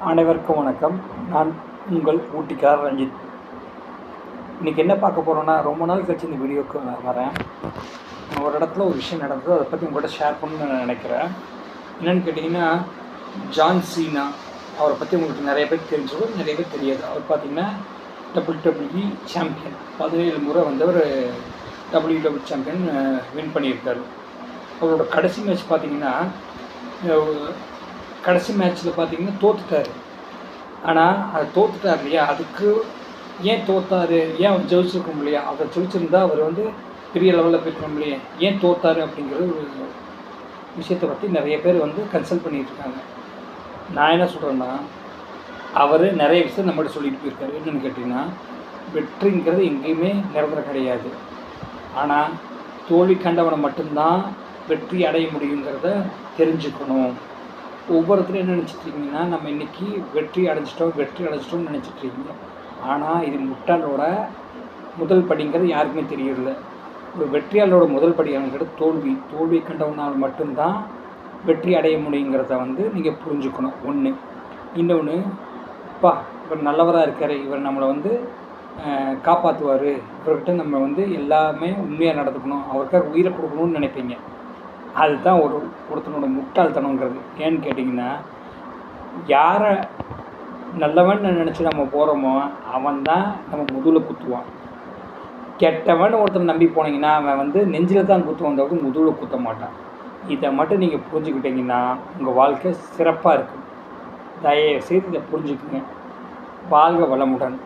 அனைவருக்கும் வணக்கம். நான் உங்கள் ஊட்டிக்கார் ரஞ்சித். இன்றைக்கி என்ன பார்க்க போகிறோன்னா, ரொம்ப நாள் கழிச்சு இந்த வீடியோவுக்கு நான் வரேன். ஒரு இடத்துல ஒரு விஷயம் நடந்தது, அதை பற்றி உங்கள்கிட்ட ஷேர் பண்ணணும்னு நான் நினைக்கிறேன். என்னென்னு கேட்டிங்கன்னா, ஜான் சீனா அவரை பற்றி உங்களுக்கு நிறைய பேர் தெரிஞ்சவர், நிறைய பேர் தெரியாது. அவர் பார்த்திங்கன்னா WWE சாம்பியன், 17 முறை ஒரு WWE சாம்பியன் வின் பண்ணியிருக்காரு. அவரோட கடைசி மேட்ச் பார்த்திங்கன்னா, கடைசி மேட்ச்சில் பார்த்திங்கன்னா தோற்றுட்டார். ஆனால் அது தோற்றுட்டார் இல்லையா, அதுக்கு ஏன் தோற்றாரு, ஏன் அவர் ஜெயிச்சிருக்கோம் இல்லையா, அதை ஜெயிச்சிருந்தா அவர் பெரிய லெவலில் போயிருக்கணும் இல்லையா, ஏன் தோற்றாரு அப்படிங்கிற ஒரு விஷயத்தை பற்றி நிறைய பேர் கன்சல்ட் பண்ணிகிட்டு இருக்காங்க. நான் என்ன சொல்கிறேன்னா, அவர் நிறைய விஷயம் நம்மகிட்ட சொல்லிட்டு போயிருக்காரு. என்னென்னு கேட்டிங்கன்னா, வெற்றிங்கிறது எங்கேயுமே நிரந்தரம் கிடையாது. ஆனால் தோல்வி கண்டவனை மட்டும்தான் வெற்றி அடைய முடியுங்கிறத தெரிஞ்சுக்கணும். ஒவ்வொருத்தரும் என்ன நினச்சிட்ருக்கீங்கன்னா, நம்ம இன்றைக்கி வெற்றி அடைஞ்சிட்டோம்னு நினச்சிட்ருக்கீங்க. ஆனால் இது முட்டாளோட முதல் படிங்கிறது யாருக்குமே தெரியல. ஒரு வெற்றியாளரோட முதல் படிங்கிறது தோல்வி கண்டவனால் மட்டும்தான் வெற்றி அடைய முடியுங்கிறத நீங்கள் புரிஞ்சுக்கணும். ஒன்று. இன்னொன்று, இவர் நல்லவராக இருக்கார், இவர் நம்மளை காப்பாற்றுவார், இவர்கிட்ட நம்ம எல்லாமே உண்மையாக நடந்துக்கணும், அவருக்காக உயிரை கொடுக்கணும்னு நினைப்பீங்க. அதுதான் ஒருத்தனோட முட்டாள்தனங்கிறது. ஏன்னு கேட்டிங்கன்னா, யாரை நல்லவன் நினச்சி நம்ம போகிறோமோ அவன் தான் நம்ம முதுகில் குத்துவான். கெட்டவன் ஒருத்தனை நம்பி போனீங்கன்னா அவன் நெஞ்சில் தான் குத்துவான், தவிர முதுகில் குத்த மாட்டான். இதை மட்டும் நீங்கள் புரிஞ்சுக்கிட்டிங்கன்னா உங்கள் வாழ்க்கை சிறப்பாக இருக்கும். தயவுசெய்து இதை புரிஞ்சுக்குங்க. வாழ்க வளமுடன்.